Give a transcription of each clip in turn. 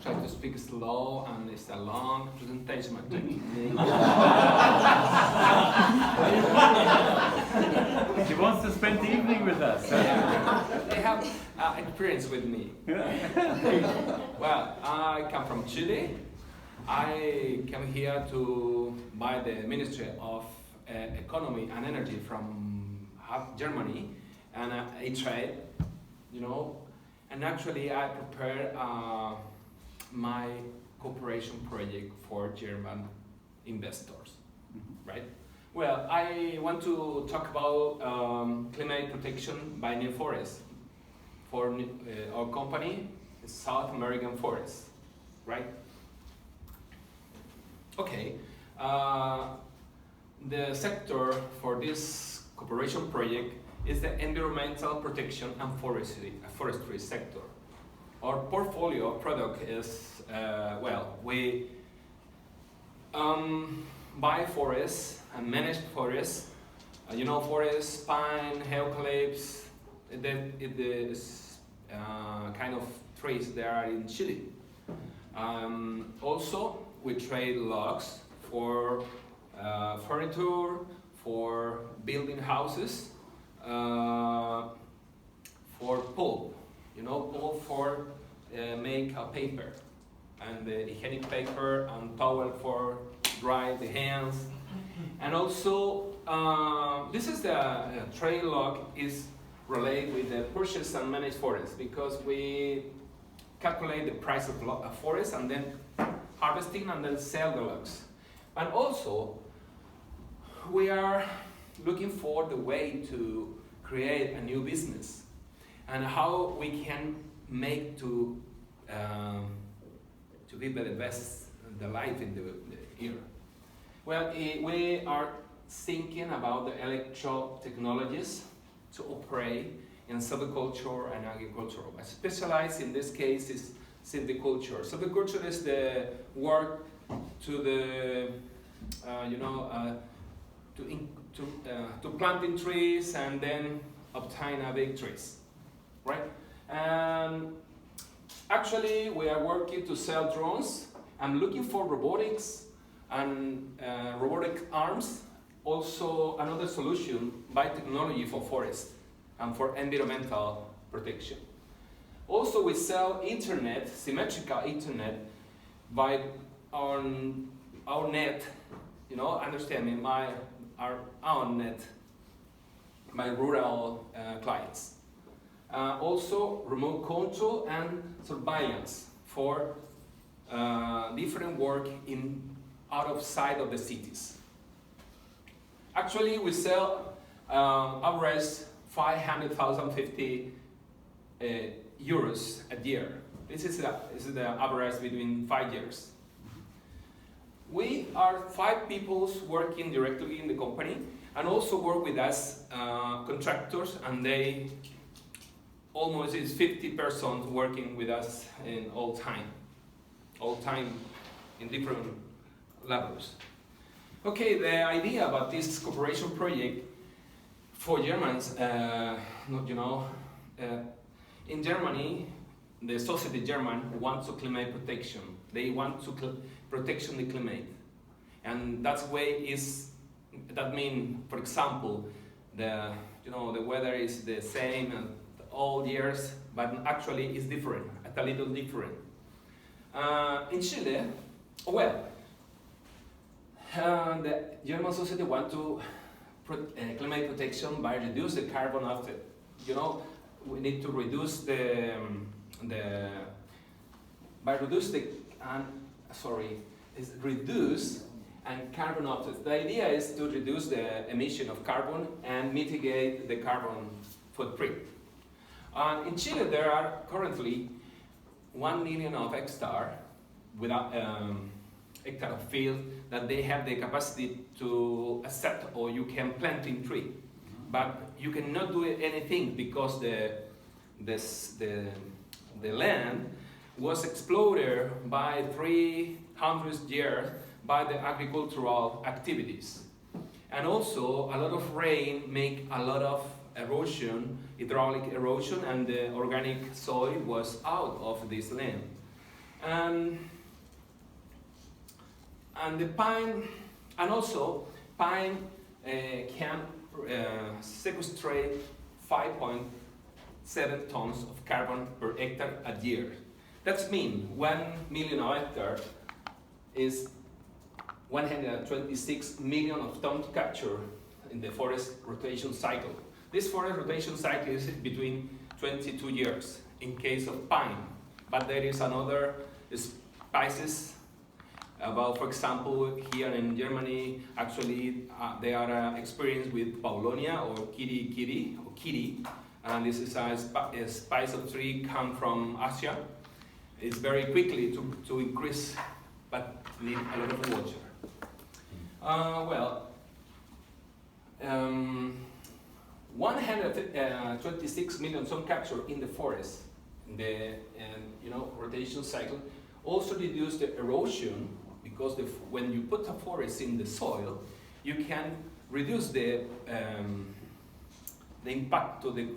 try to speak slow, and it's a long presentation. She wants to spend the evening with us. They have experience with me. Well, I come from Chile. I came here to buy the Ministry of Economy and Energy from Germany, and I trade, you know, and actually I prepared my cooperation project for German investors, right? Well, I want to talk about climate protection by new forests for our company, South American Forest, right? Okay, the sector for this cooperation project is the environmental protection and forestry sector. Our portfolio of product is, well, we buy forests and manage forests. You know, forests, pine, eucalypts, it is kind of trees that are in Chile. Also, we trade logs for furniture, for building houses, for pulp, you know, pulp for make a paper, and the hygienic paper and towel for dry the hands. And also, this is the trade log is related with the purchase and managed forest, because we calculate the price of a forest and then harvesting and then sell the logs. And also, we are looking for the way to create a new business and how we can make to live the best the life in the era. Well, we are thinking about the electro technologies to operate in silviculture and agriculture. I specialize in this case is silviculture. Silviculture is the work to the to planting trees and then obtain a big trees, right? Actually, we are working to sell drones. I'm looking for robotics and robotic arms. Also, another solution by technology for forest and for environmental protection. Also, we sell internet, symmetrical internet, by our net. You know, understand me, our own net, my rural clients. Also, remote control and surveillance for different work out of sight of the cities. Actually, we sell average 500,050 euros a year. This is the average between 5 years. We are 5 people working directly in the company, and also work with us contractors, and they almost is 50 persons working with us in all time in different levels. Okay, the idea about this cooperation project for Germans, in Germany, the society German wants to climate protection. They want to protection the climate, and that's way that mean, for example, the weather is the same all years, but actually it's different, a little different. In Chile, well, the German society want to climate protection by reduce the carbon offset. You know, we need to reduce reduce and carbon offset. The idea is to reduce the emission of carbon and mitigate the carbon footprint. In Chile, there are currently 1 million of hectare without hectare of field that they have the capacity to accept, or you can plant in tree, but you cannot do anything because the land was exploded by 300 years by the agricultural activities, and also a lot of rain make a lot of hydraulic erosion, and the organic soil was out of this land. And the pine, and also pine can sequestrate 5.7 tons of carbon per hectare a year. That means 1 million hectare is 126 million of tons captured in the forest rotation cycle. This forest rotation cycle is between 22 years in case of pine, but there is another species about, for example, here in Germany, actually they are experienced with Paulonia or kiri, and this is a species of tree come from Asia. It's very quickly to increase, but need a lot of water. 126 million ton capture in the forest, in the rotation cycle, also reduce the erosion, because when you put a forest in the soil, you can reduce the impact to the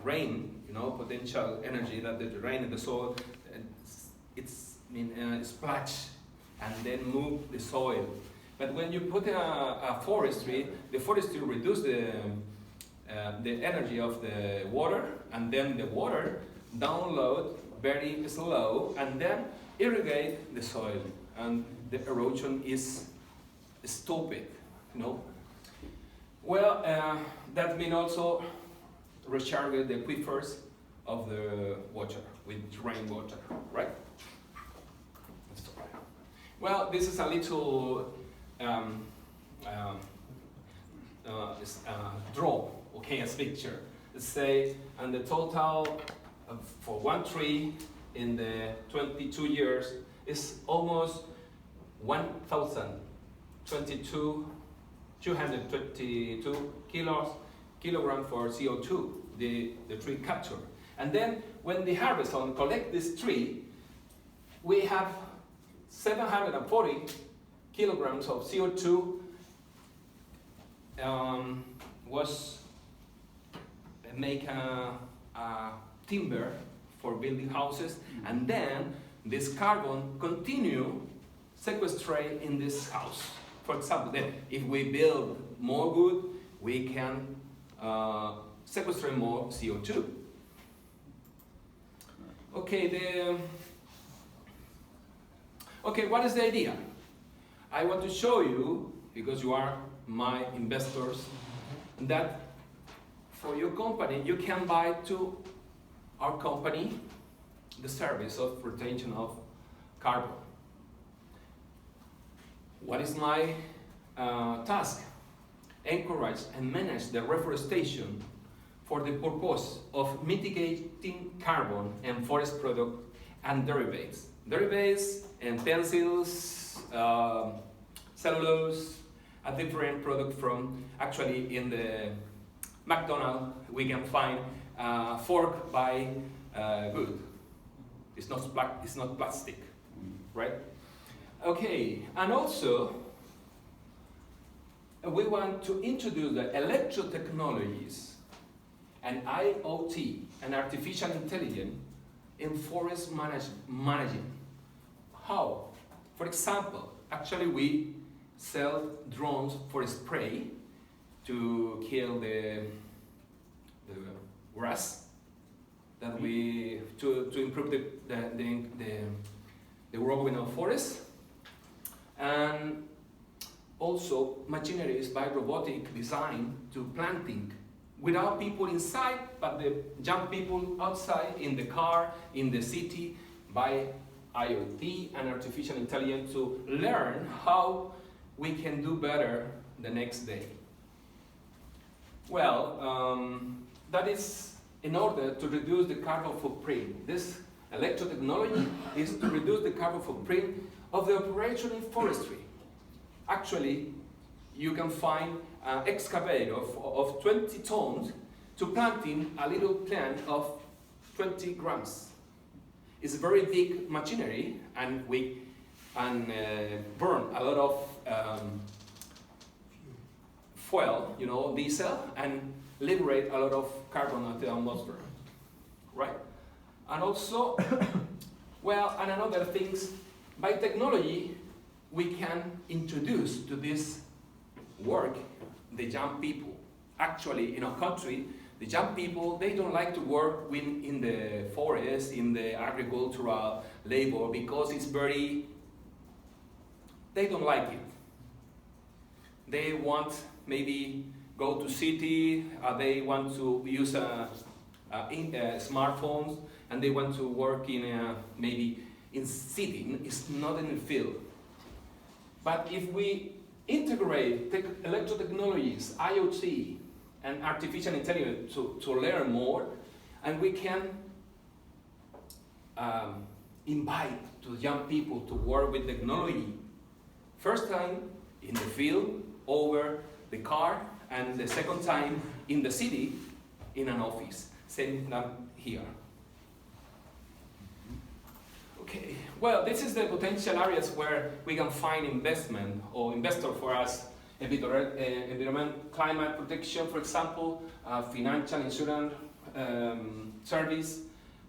rain, potential energy that the rain in the soil, splash and then move the soil. But when you put a forestry, the forestry reduces the energy of the water, and then the water download very slow and then irrigate the soil, and the erosion is stopped. Well, that means also recharge the aquifers of the water with rainwater, right? Well, this is a little draw, okay, as picture. Let's say, and the total for one tree in the 22 years is almost 222 kilograms for CO2, the tree capture. And then when the harvest on collect this tree, we have 740 kilograms of CO2 was make a timber for building houses, and then this carbon continue sequestrate in this house. For example, then if we build more wood, we can sequestrate more CO2. Okay, what is the idea? I want to show you, because you are my investors, that for your company, you can buy to our company the service of retention of carbon. What is my task? Encourage and manage the reforestation for the purpose of mitigating carbon and forest product and derivatives. Derivatives and pencils, cellulose, a different product from, actually in the McDonald's we can find fork by wood. It's not plastic, right? Okay, and also we want to introduce the electro technologies and IoT and artificial intelligence in forest managing. How? For example, actually we sell drones for spray to kill the grass that we to improve the growing of forests, and also machineries by robotic design to planting without people inside, but the young people outside in the car, in the city, by IoT and artificial intelligence to learn how we can do better the next day. Well, that is in order to reduce the carbon footprint. This electro technology is to reduce the carbon footprint of the operation in forestry. Actually, you can find an excavator of 20 tons to planting a little plant of 20 grams. It's a very big machinery, and we burn a lot of fuel, diesel, and liberate a lot of carbon at the atmosphere, right? And also, Well, and another things, by technology, we can introduce to this work the young people. Actually, in our country, the young people, they don't like to work in the forest, in the agricultural labor, because it's very, they don't like it. They want maybe go to city, they want to use smartphones, and they want to work in maybe in city, it's not in the field. But if we integrate electro technologies, IoT, and artificial intelligence to learn more, and we can invite to young people to work with technology. First time in the field, over the car, and the second time in the city, in an office. Same here. Okay, well, this is the potential areas where we can find investment or investor for us. Environment, climate protection, for example, financial insurance, service,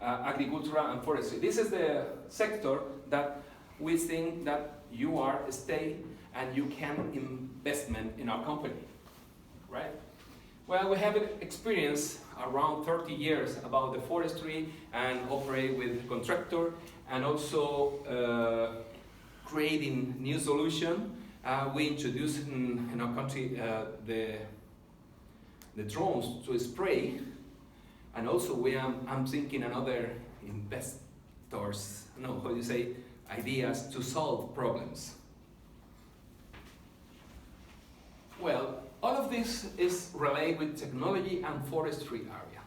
agriculture and forestry. This is the sector that we think that you are stay and you can investment in our company, right? Well, we have experience around 30 years about the forestry and operate with contractor and also creating new solution. We introduced in our country the drones to spray, and also I'm thinking another investors, no, how do you say, ideas to solve problems. Well, all of this is related with technology and forestry area,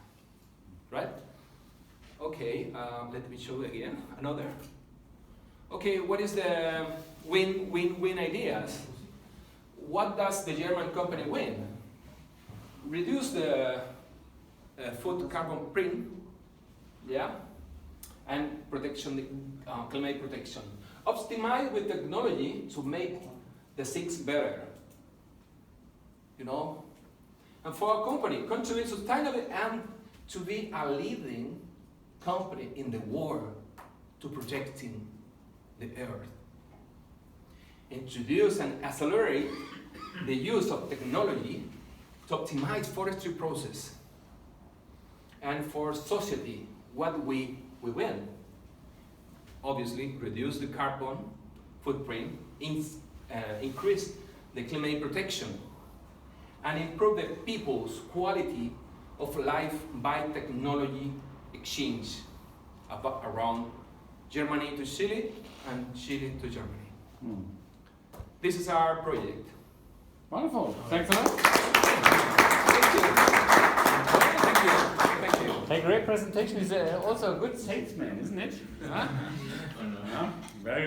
right? Okay, let me show you again another. Okay, what is the win-win-win ideas? What does the German company win? Reduce the food carbon print, yeah, and protection, climate protection. Optimize with technology to make the things better, you know. And for our company, contribute sustainably and to be a leading company in the world to protecting the earth. Introduce and accelerate the use of technology to optimize forestry process. And for society, what we win? Obviously, reduce the carbon footprint, increase the climate protection, and improve the people's quality of life by technology exchange around Germany to Chile and Chile to Germany. Hmm. This is our project. Wonderful. Thanks a lot. Thank you. Thank you. Thank you. Hey, great presentation. He's also a good salesman, isn't it? Huh? Very